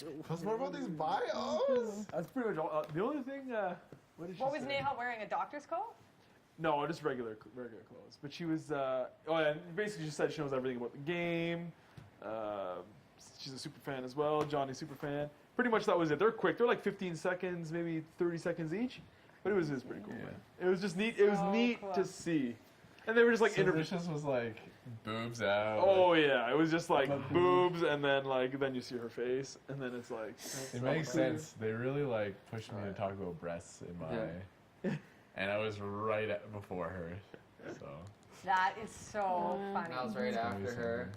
Tell us more about these bios. That's pretty much all. The only thing. What did she What was say? Neha wearing? A doctor's coat? No, just regular clothes. But she was. Basically, she said she knows everything about the game. She's a super fan as well. Johnny's super fan. Pretty much that was it. They're quick. They're like 15 seconds, maybe 30 seconds each. But it was pretty cool. Man. It was just neat. It was neat to see. And they were just like Risha's was like boobs out. Oh yeah, it was just like boobs, and then you see her face, and then it's like. It makes sense. They really like pushed me to talk about breasts in my, and I was right before her, so. That is so funny. I was right after her.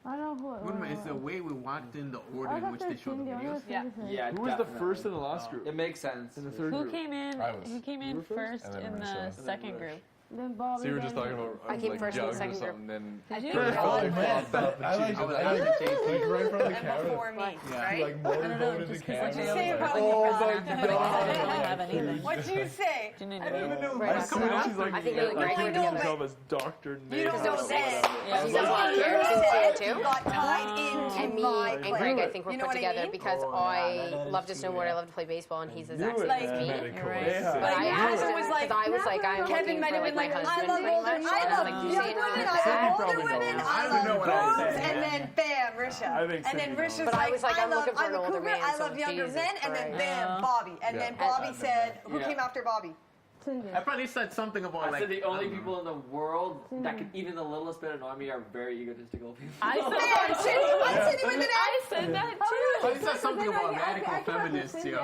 I don't know who it was. It's the way we walked in the order in which they showed the videos. Yeah. Who was the first in the last group? It makes sense. In the third Who group. came in? Who came in first in the second group? Then Bobby. So you were just talking about I came like first in the jugs or second something, then Did you? I like right from the camera. Before me, right? Like motorboated the camera. What'd you say about I didn't have anything. What'd you say? Didn't I Right see when she's like, I think they look great together. herself as Dr. You Neha. don't know that. Yeah. He does a lot of characters in it too. You got tied into And me my and play. Greg, I think, were You know put what I together mean? because I love to snowboard, I love to play baseball, and he's the exact same as me. You're right. But Like, I my asked husband him was like, because I was like, I'm Kevin looking might for have like been my like, I husband love pretty older, much. I And love like, you young say women, no. I love older probably women, know. I even know love what I was boobs, saying, and then bam, Risha. I think And then Cindy Risha's knows. But I was like, I'm looking for I'm an a older cougar, man, I so love younger Jesus men, and then Christ. bam, Bobby. And then Bobby said, who Yeah. came after Bobby? Cindy. I probably said something about I like. said the only people in the world that could even the littlest bit annoy me are very egotistical people. I Bam, Cindy with an I said that too. I said something about radical feminists here.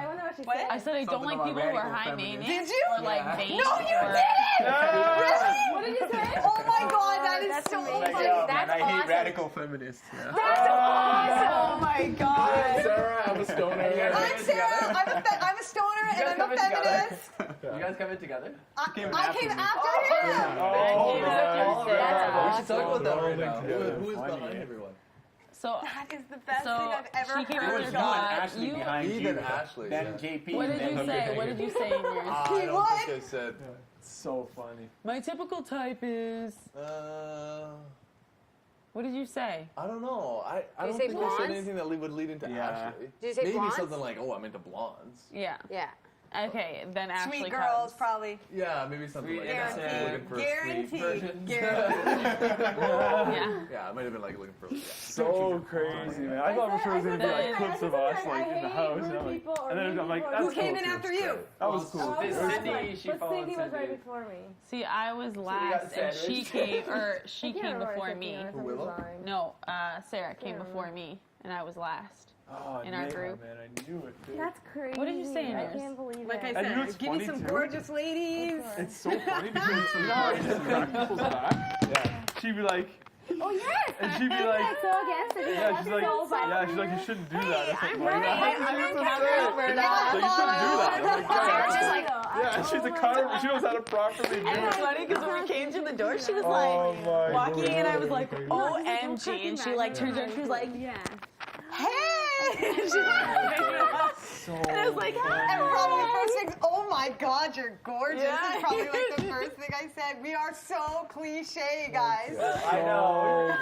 What? I said I don't Something like about people who are radical high feminists. maintenance. Did you? Or like vain. No, you or- didn't! Really? What did you say? Oh my god, that is so Like, funny. yo, That's man, I hate awesome. radical feminists. Yeah. That's awesome. Oh my god. Sarah, I'm a stoner. I'm Sarah. I'm a stoner and I'm a coming together? feminist. You guys come in together? I came after him. Oh, We should talk about that We're all right now. linked together. Who is Funny, behind eh? everyone? So That is the best So, thing I've ever she came heard. after John God. Ashley You- behind Even you. Ashley, Then yeah. JP. what did you say? What did you say in yours? I He don't what? think I said. so funny. My typical type is. What did you say? I don't know. I Did you don't say think I said blondes? anything that would lead into Yeah. Ashley. Did you say Maybe blondes? something like, oh, I'm into blondes. Yeah. Yeah. Okay, then Ashley Sweet comes. girls, probably. Yeah, maybe something Sweet like that. Guaranteed. Looking for a sweet version. Guaranteed. Yeah. Yeah, I might have been like looking for. Yeah. So crazy, man. I thought for sure it was going to be like clips of us like in the house. And then I'm like, that's Who came cool, in too. after you? That was cool. This It was Cindy, she But followed Cindy was right Cindy. before me. See, I was got last, and she sandwiched. she came before me. Willow? No, Sarah came before me, and I was last. Oh, in our Neha, group. man, I knew it, dude. That's crazy. What did you say in I yours? can't believe Like I it. And you know said, what's give me funny, some too? gorgeous ladies. It's so funny because you know how I just crack people's back? Yeah. She'd be like, Oh yes. and she'd be I'm like, so against it. yeah, she's like, so bad. yeah, she's like, you shouldn't do that. Or something right. like that. I'm She's in just Chiropractor. like, you shouldn't do that. I'm like, Sarah's yeah. just like, Yeah, she's a chiropractor. She knows how to properly do And it's it. funny because when we came to the door, she was Oh like my walking in, and I was like, God. OMG, and she like turns around, she was like, Yeah. Hey! she's like, and I was like, And probably the first thing, oh my God, you're gorgeous. Yeah. Is probably like the first thing I said. We are so cliche, guys. I know.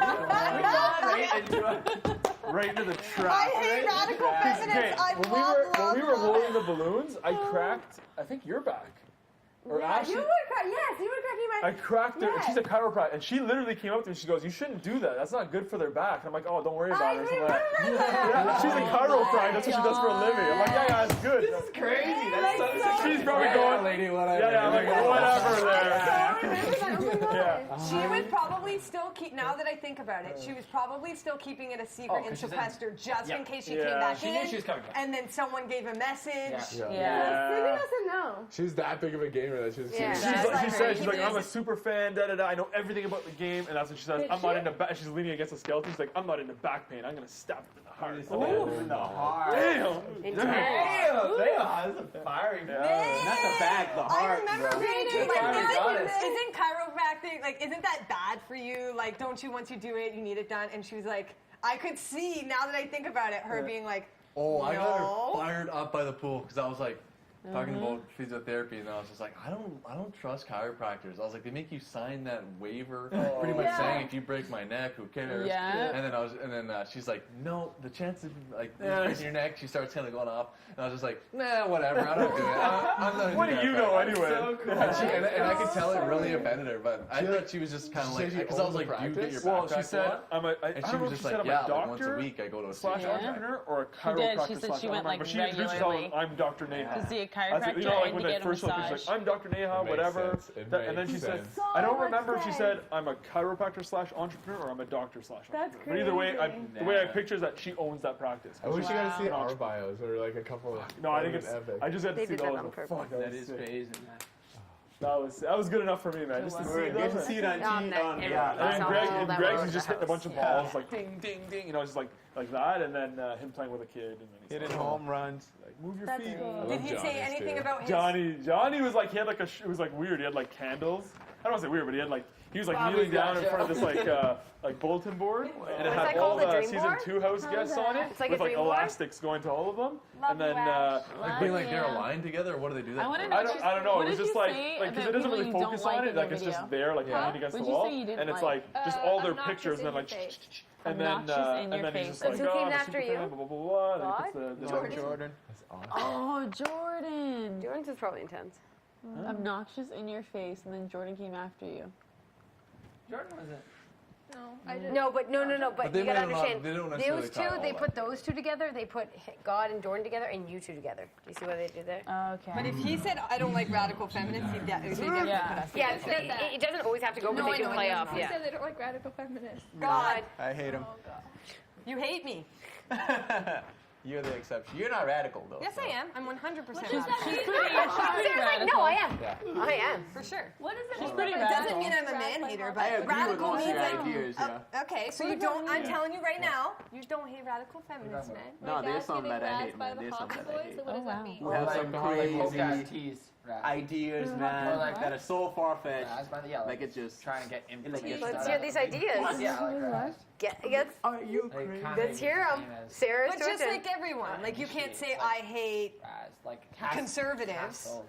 Right into the trap. I hate radical feminists. I when love, we were love. holding the balloons, I cracked, I think your back. Or Ashley. You were yes, you were cracking my. I cracked her, and Yes. she's a chiropractor, and she literally came up to me and she goes, you shouldn't do that. That's not good for their back. And I'm like, oh, don't worry about it. Or something like that. Yeah, she's a chiropractor. That's what she does for a living. I'm like, yeah, it's good. This is crazy. That's so She's probably going, lady, whatever. yeah, I'm like, whatever there. Yeah. She was probably still now that I think about it, she was probably still keeping it a secret and 'cause she's sequestered just in case she Yeah. came back She in. knew she was coming back. And then someone gave a message. yeah. Cindy doesn't know. She's that big of a gamer that she was. Yeah. She said, she's like, I'm a super fan, da-da-da, I know everything about the game, and that's what she says, I'm not into back, she's leaning against a skeleton, she's like, I'm not into back pain, I'm gonna stab it in the heart. In the heart. Damn! intense. Damn, that's a firing. Not the back, the I heart. remember bro. being That's like, why we got it. isn't chiropractic, like, isn't that bad for you? Like, don't you, once you do it, you need it done? And she was like, I could see, now that I think about it, her being like, Oh, I got No. her fired up by the pool because I was like, talking about physiotherapy, and I was just like, I don't trust chiropractors. I was like, they make you sign that waiver, pretty much saying if you break my neck, who cares? Yeah. And then she's like, no, the chance of like breaking your neck. She starts kind of going off, and I was just like, nah, whatever. I don't do it. I'm not. What do you know anyway? So cool. and I could tell it really offended her, but I thought she was just kind of like, because I was like, do you get your back she said, a lot? I And don't she know was if just she said like, I'm yeah, a like doctor once a week I go to a slash chiropractor. entrepreneur or a She did. chiropractor She said slash she went, like, But she introduced herself regularly. as, I'm Dr. Neha. To see a You chiropractor know, like and when to they get a first showed up, massage. she's like, I'm Dr. Neha, makes whatever. sense. It And then makes she said, sense. I don't So remember if she much said I'm a chiropractor slash entrepreneur or I'm a doctor slash That's entrepreneur. But either way, crazy. the way I picture is that she owns that practice. I wish you got to see Wow. our bios or like a couple. No, I think that was it's. epic. I just had to They see did that those. on and purpose. Fuck, That was is sick. crazy, man. That was good enough for me, man. Just to see Good those. to see it on TV. Yeah, and then That's Greg, all and that Greg's was just the hitting a bunch of house. balls, like ding, ding, ding, you know, just like that, and then him playing with a kid, and then he's Hitting like, home runs. like, move your That's feet. cool. Did he Johnny's say anything too. about his? Johnny was like, he had like it was like weird. He had like candles. I don't want to say weird, but he had like, he was like Bobby's kneeling down in gotcha. front of this like bulletin board, and it What's had that all called, the the dream season board? 2 house guests on it, It's like a with like dream board? elastics going to all of them, Love and then you, Ash. Like being like they're aligned together, or what do they do that I want to for? know. I don't know. What It was did just you like say because about it doesn't people really you don't focus like on in it. your Like it's just video? there, like Yeah. leaning against the What'd you wall, say you didn't and it's like? like just all their Obnoxious pictures, and in then like, your face. and then Obnoxious in your and then he's face. just That's like, who came I'm a after you? superfan, blah blah blah. God? And he puts the Jordan. That's awesome. Oh, Jordan. Jordan's is probably intense. Obnoxious in your face, and then Jordan came after you. Jordan wasn't. No, I didn't. No, but But they you gotta might not- understand. they don't necessarily Those tie two, all they that. put those two together. They put God and Jordan together, and you two together. Do you see what they did there? Okay. But if he said I don't like radical feminists, he'd definitely put us Yeah, together. it doesn't always have to go, but No, they I can know, play I know, off. I know. They Yeah. said they don't like radical feminists. God, I hate him. you hate me. You're the exception. You're not radical though. Yes, so. I am. I'm 100% She's radical. pretty Sarah's like, radical. no, I am. Yeah. I am. For sure. What does it She's mean? pretty It by doesn't radical. mean I'm a man hater, I but agree with radical most of means your like. ideas, yeah. Okay, so What you does that don't. mean? I'm telling you right now, you don't hate radical feminists, man. No, Like there's dads some getting that I razzed hate, by man. the There's some Hockey that I boys? hate. Like, what Oh, does that wow. mean? Who have some crazy Tease. ideas, man, Or like that are so far-fetched. Yeah, like it just. trying to get influenced. Let's hear these ideas. Yeah, like Are you Like, crazy? kinda Let's hear them. same as Sarah's But just switching. like everyone, like you can't say Like- I hate like conservatives castle.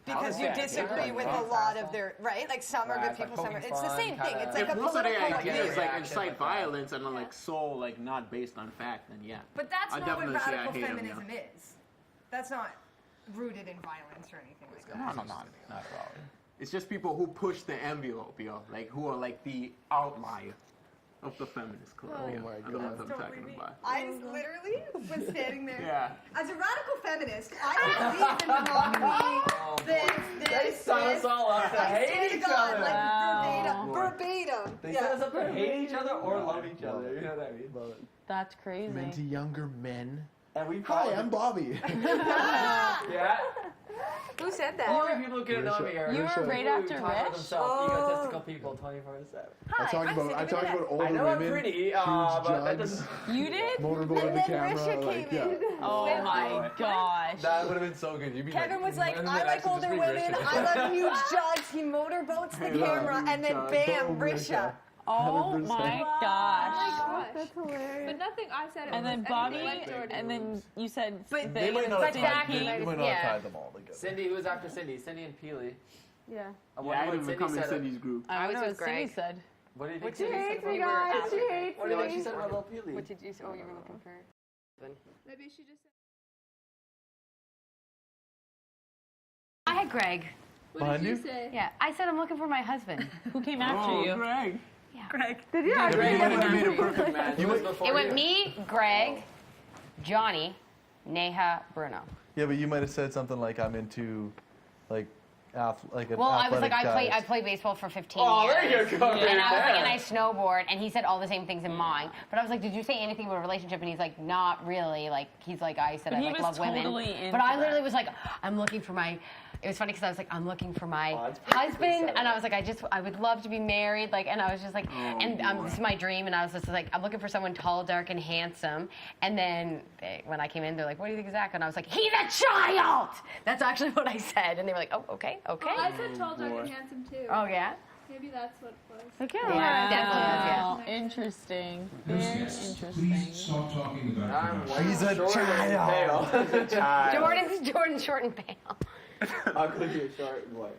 because you Yeah, disagree yeah, with yeah. a lot of their right. Like some are good Right, people, like some are. poking It's the fun, same thing. kinda- It's like If a most of their political ideas view. like reaction incite with that. violence and are like so like not based on fact, then yeah. But that's I not what definitely say I radical hate 'em, feminism is. That's not rooted in violence or anything like that. No, not at all. It's just people who push the envelope, yo. Like who are like the outlier of the feminist club. Oh yeah. my I God. don't know what I'm Totally talking me. about. I literally was standing there. Yeah. As a radical feminist, I don't believe in monogamy. They set us all up to I hate swear to each God, other. like verbatim. They Yeah. set us up to hate each other or love each other. You know what I mean? That's crazy. younger men. And we Hi, probably I'm Bobby. yeah. Who said The that? only people who can know me are You were people right who after talk about Rich? themselves, egotistical people, 24/7. I talk about older I know women, I'm pretty, huge but that jugs, doesn't. You did? motorboat in And the then camera. Risha Like, came yeah. in. Oh my gosh. That would have been so good. You'd be Kevin like, was like, and then I like actually just older be women, Richard. I love huge jugs. He motorboats the camera, and then bam, Risha. Oh my gosh. Gosh. That's hilarious. But nothing I said. And then was Bobby, anything like Jordan. and then you said But They might not have But tied, back they in- might not yeah. have tied them all together. Cindy, who was after Cindy? Cindy and Peely. Yeah. Yeah, I didn't even come in Cindy's group. I was don't know with what Cindy Greg. said. What did you think She Cindy hates said? me, when we were guys. at- She hates What did she me. said about little Peely? What did you say? Oh, you were looking for. Maybe she just said. I had Greg. What did you say? Yeah, I said I'm looking for my husband. Who came after you? Greg. Greg. Did you? Greg would have made a perfect match. It was before It went you. me, Greg, Johnny, Neha, Bruno. Yeah, but you might have said something like, I'm into, like, like an Well, I was athletic like, I guy. play baseball for 15 Oh, years. there you go. And I was like, Yeah. and I snowboard, and he said all the same things in mine. But I was like, did you say anything about a relationship? And he's like, not really. Like, he's like, I said But I he like was love women. totally into But I literally that. was like, I'm looking for my. It was funny because I was like, I'm looking for my Oh, that's pretty husband, sad. and I was like, I would love to be married, like, and I was just like, this is my dream, and I was just like, I'm looking for someone tall, dark, and handsome. And then when I came in, they're like, what do you think of Zach? And I was like, he's a child. That's actually what I said, and they were like, oh, okay. Oh, I said tall, dark, and handsome too. Oh yeah. Maybe that's what it was. Okay. Yeah, definitely. Wow. Interesting. Very interesting. Please stop talking about him. He's a child. Jordan's short and pale. How could you short and white?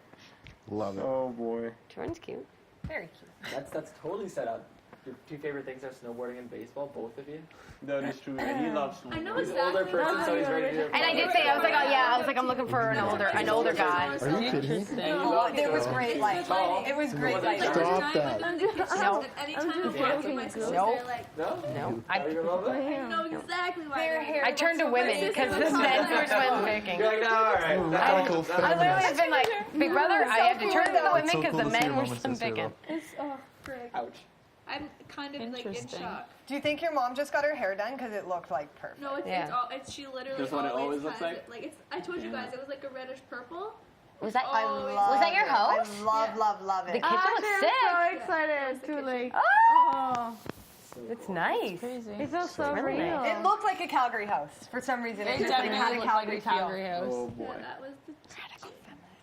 Love it. Oh boy. Jordan's cute. Very cute. That's totally set up. Your two favorite things are snowboarding and baseball, both of you. That is true. And he loves I know He's an exactly older person, what so he's ready to do it. And I did say, I was like, oh yeah, I was like, I'm looking for an older guy. Oh, it was great light. It was great light. Stop that. No. Anytime I'm watching my sisters, Nope. they're like, No. Are you in love with it? I know exactly why. Their hair I turned to women because the men were swim picking. You're like, no, all right. I literally have been like, Big Brother, I have to turn to the women so because cool the to see men your were mama swim sister, picking. It's frick. Ouch. I'm kind of like in Interesting. shock. Do you think your mom just got her hair done? Because it looked like perfect. No, it's Yeah. she literally That's what it always has looks like? it. Like it's. I told you guys it was like a reddish purple. Was that? I Oh, love Was that your it. host? I love The it. kitchen looks sick. so excited to like. Oh, it's nice. Crazy. It feels so Really real. It looked like a Calgary house for some reason. It It just like, had definitely a looked like Calgary a Calgary feel. house. Oh boy. Yeah, that was the.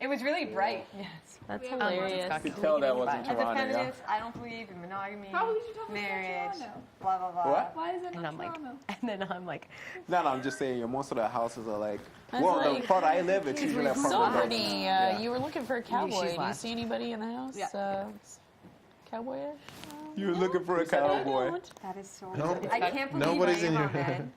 It was really bright. Yes. That's We have hilarious. I could tell that wasn't As a Toronto. Yeah. feminist, I don't believe in monogamy, Probably should talk about marriage, Toronto. blah blah blah. What? Why is it And not I'm like, Toronto? and then I'm like, No, I'm just saying. Most of the houses are like. That's Well, the like- part I live, it's usually a So apartment. pretty. You were looking for a cowboy. Do you see anybody in the house? Yeah. Cowboyish? You were looking for a cowboy. That is so. No. I can't believe Nobody's I in am your a man.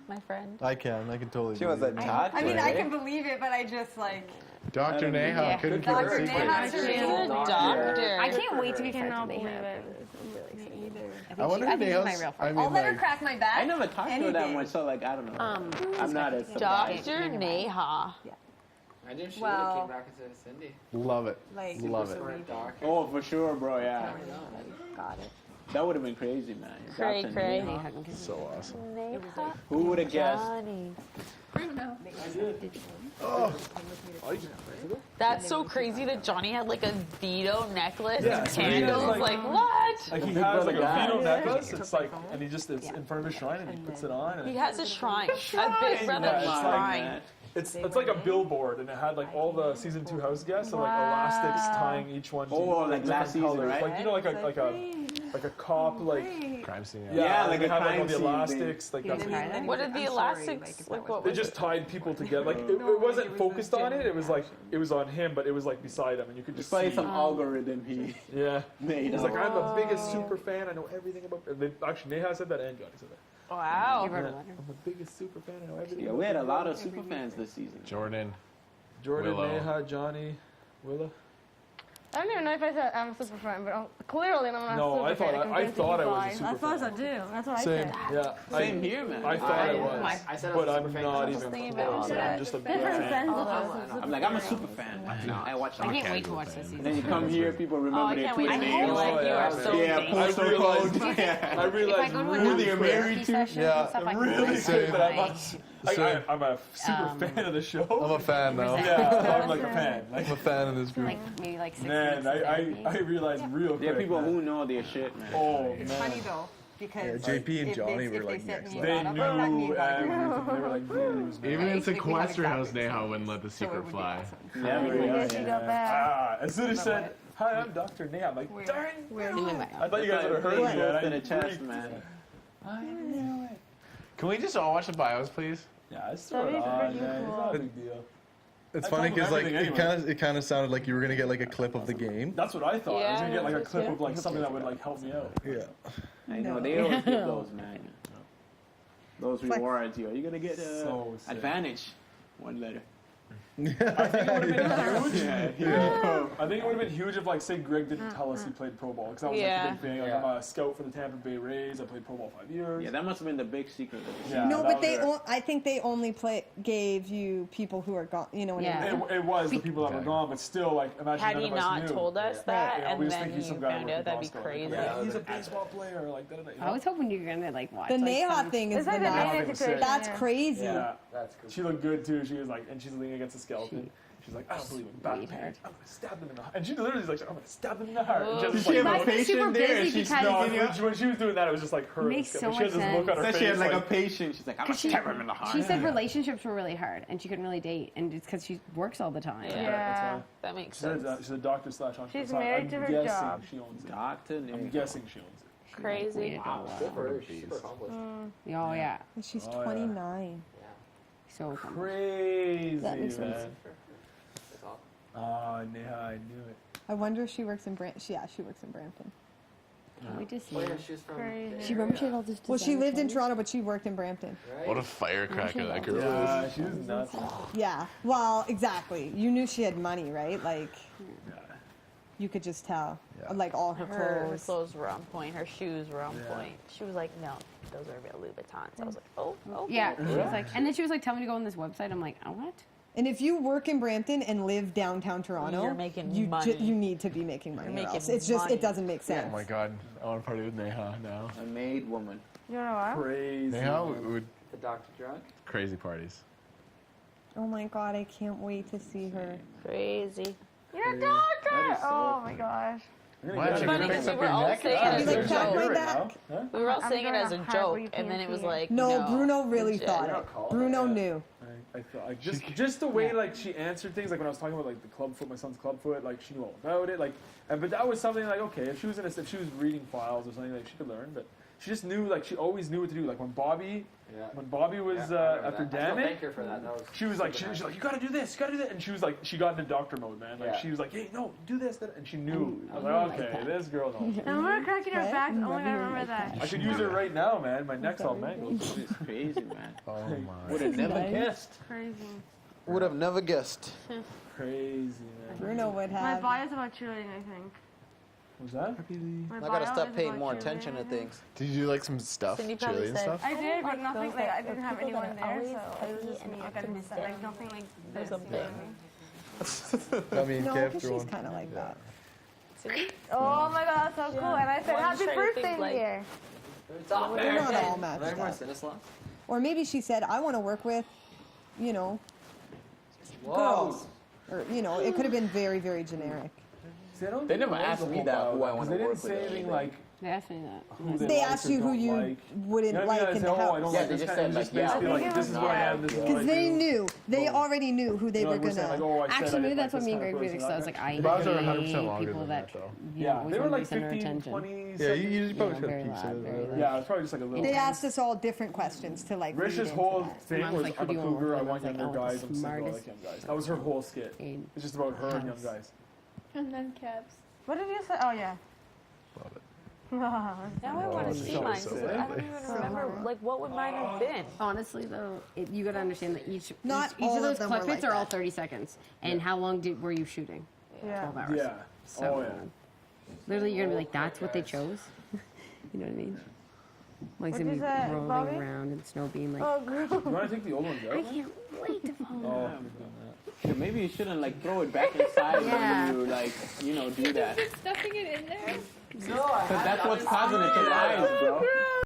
My friend. I can totally. She was a believe it. doctor. I mean, I can believe it, but I just like. Dr. Neha Yeah. couldn't keep Dr. it secret. Neha. She's a doctor. I can't wait to be I friends cannot with believe Neha. it. I'm really excited. I wonder I if think she's my Neha's. real I mean, I'll let her like, crack my back. I never talked to her that Anything. much, so like I don't know. I'm not as Dr. Neha. Imagine if she Well- would have came back instead of Cindy. love it. Like, Love it. For a doctor. Oh, for sure, bro. Yeah, Got it. that would have been crazy, man. Cray, Dr. cray. Neha. So awesome. Who would have guessed? Bruno. That's so crazy that Johnny had like a Vito necklace Yeah, and so he has, candles. Like, what? Like he Big has like brother a guy. Vito necklace. It's like, and he just is in front of his shrine and he puts it on. And He has a shrine. A Big Brother Yeah, it's like- shrine. it's like a billboard, and it had like all the season 2 house guests, and like elastics tying each one to Oh, like different last season, colors. right? Like you know, like a cop, like Crime scene. Yeah, and like they a had like all crime the scene elastics, like that's what What did the elastics, like what they was just it? tied people together. Like it wasn't focused on it. It was like it was on him, but it was like beside him, and you could It's just probably see. some algorithm he Yeah, made. he's like, I'm the biggest super fan. I know everything about. And they, actually, Neha said that, and Johnny said that. Wow. Yeah, I'm the biggest super fan. I know everything. Yeah, about we had a you. lot of super fans this season. Jordan. Jordan, Willow. Neha, Johnny, Willa. I don't even know if I said I'm a super fan, but clearly I'm not No, a I super thought fan. I thought I was a super I thought fan. so too. That's what I Same. said. Yeah, Same here, man. I thought I was, I said I but was a I'm super fan. not I was even thinking close. about that. I'm just a big Different fan. sense of I'm like, I'm a super fan. I watch I all. can't wait to watch this And season. then you come here, people remember Oh, I their can't wait. Twitter I names. feel like you are so Yeah, big. postal I realized- codes. I If I realized go to a really you're quick, married to? session Yeah. and stuff, I can really like, quick that I'm like, I'm a super fan of the show. I'm a fan now. Yeah, I'm like a fan. Like, I'm a fan of this group. like maybe like 6 man, weeks of therapy. I realized real quick. There are people man. who know their shit, man. Oh It's man. funny though because Yeah, JP and if Johnny they, were, if like, they set next me They up, knew that means everything. They were like news, man. Even in If we had sequester house, exactly Neha wouldn't let the so it secret would be fly. awesome. Never, yeah. As soon as said, "Hi, I'm Dr. Neha," I'm like, "Darn!" I thought you guys would have heard Close me. and to I the chest, freaked. man. I knew it. Can we just all watch the bios, please? Yeah, it's sort of on, man. It's not a big deal. It's I funny told because them like everything it kind of sounded like you were gonna get like a clip of the game. That's what I thought. I was Yeah, gonna get like a that's clip it. of like something that would like help me out. Yeah. I know, they always give those, man. Those like- rewards, yo. You're gonna get So sick. advantage. One letter. I think it would have been huge. Yeah. I think it would have been huge if, like, say, Greg didn't tell us he played pro ball because that was like Yeah. the big thing. Like, I'm a scout for the Tampa Bay Rays. I played pro ball 5 years. Yeah, that must have been the big secret. Yeah, No, that but they. was I think they only gave you people who are gone. You know what Yeah. I mean? it was the people that were gone, but still, like, imagine Had none he of us not knew. told us that, Yeah, we and just think then he's some you guy found that out, that'd be worked at crazy. Costco. Yeah, he's a baseball player. Like, da-da-da, you I know? was hoping you were gonna like watch. The like, Neha some- thing is It's like the the Neha Neha thing was sick. situation. That's crazy. Yeah, That's cool. she looked good too. She was like, and she's leaning against a skeleton. She's like, I don't believe in back pain. I'm gonna stab them in the heart. And she literally is like, I'm gonna stab them in the heart. And Did just she have a Must be super patient there? busy And she's because- not. when she was doing that, it was just like her. Makes so she had much this look on her Said face. she had like a patient. She's like, I'm gonna stab him in the heart. She said relationships were really hard, and she couldn't really date, and it's because she works all the time. Yeah. That makes She said, sense. she's a doctor / entrepreneur. She's So married I'm to her guessing job. She owns it. Doctor. I'm guessing she owns it. Crazy. Good for her. She's super accomplished. Oh yeah, And she's Oh, yeah. 29. so accomplished. Crazy, That makes man. sense. That's awesome. Oh, Neha, I knew it. I wonder if she works in Yeah, she works in Brampton. We just Oh, yeah, she's from. Crazy. the She area. all this. Well, she lived in Toronto, but she worked in Brampton. Right? What a firecracker that girl is. Yeah, she was nuts. Yeah. Well, exactly. You knew she had money, right? Like, Yeah. you could just tell. Yeah. Like all her Her clothes. clothes were on point. Her shoes were on Yeah. point. She was like, no, those are real Louboutins. I was like, oh, okay. Yeah, she was like, and then she was like, tell me to go on this website. I'm like, oh, what? And if you work in Brampton and live downtown Toronto, You're making you money. you need to be making money. You're or making else. It's just money. it doesn't make sense. Oh my god, I want to party with Neha now. A maid woman. You know what? Crazy. Neha man. would The doctor drunk. crazy parties. Oh my god, I can't wait to see her. Crazy. You're a That doctor! is so Oh my funny. gosh. I'm gonna Why get don't it. you Funny fix because we up were your all neck? saying I'd it be as like, a "Pat my joke. back." Huh? We were all I'm saying it doing as a a part where joke, you and then can't it was see it. like, No, Bruno really legit. thought Yeah, it. call it. Bruno Yeah. knew. I thought like just the way like she answered things, like when I was talking about like the clubfoot, my son's clubfoot, like she knew all about it, like, but that was something like okay, if she was reading files or something, like she could learn, but she just knew, like she always knew what to do. Like when Bobby was after I Damn thank It, her for that. That was she was like super she's nice. like you gotta do this, and she was like she got into doctor mode, man. Like Yeah. she was like, hey, no, do this, that, and she knew. I was I like, like okay, that. this girl knows. And we're cracking our What? backs. Oh my Never god, I remember like that. I should use her right now, man. My neck's all Sorry. mangled. It's crazy, man. Oh my. Would have never Nice. guessed. Crazy. Would have never guessed. Crazy, man. Bruno would My have. bio's about cheerleading, I think. Was that? My I gotta bio stop is paying about more cheerleading, attention I to think. things. Did you do like some stuff, Cindy probably cheerleading said- stuff? I did, but Like nothing those like I that- didn't have people that anyone are there, always so it was happy just and me. Like, optimistic. like nothing like this. something. you know what I mean? I mean, No, Kev, because she's kind of like that. See? Oh my god, that's so cool. And I said, Well, I'm happy just trying to think, birthday, like- dear. Stop They're not all Are there matched more up. Stanislaus? Or maybe she said, I want to work with, you know, Whoa. girls. Or, you know, it could have been very, very generic. See, I don't They think never it was asked a me whole that, bio, who I 'cause wanna they didn't work with say or anything anything. like They asked me that. who They like asked or you who don't you like. wouldn't You know what I like mean? I in say, the oh, I house. don't Yeah, like they this just kind of said, just like, yeah. basically I like think this it is was- who I yeah. am. This is what Because I they do. knew. They Boom. already knew who they You know, were like we're saying, going like, to. oh, I said Actually, I maybe didn't that's like what me this and kind of Greg fixed. I was person. like, I The bars are 100% hate longer people than that, that, though. Yeah, they were like center 15, attention. 20. Yeah, you usually probably Yeah, should very keep loud, saying very that. loud. Yeah, it's probably just like a little. They asked us all different questions to like. Rish's lead into whole that. thing Mom was was, like, I'm "Who a do you want cougar, I with?" want I was like, younger "I want guys, the I'm single, I like smartest young guys." That was her whole skit. in It's just about her and young house. guys. And then cabs. What did you say? Oh yeah. Love it. Now I want to see so mine. sick. 'Cause I don't even remember, like, what would mine have been? Honestly, though, you got to understand that each Not each all of of those them clip were hits like are all that. 30 seconds. And how long were you shooting? Yeah. 12 hours. Yeah. So, Oh yeah. literally, you're gonna be like, "That's what they chose." You know what I mean? Like, it's What'd gonna you be say, rolling Bobby? around and snow being like, Oh, girl. You want to take the old ones out? "I can't wait to fall." Oh, we've done that. Yeah, maybe you shouldn't like throw it back inside Yeah. when you like, you know, do that. Just stuffing it in there. No, I Because that's what's causing it to rise, bro.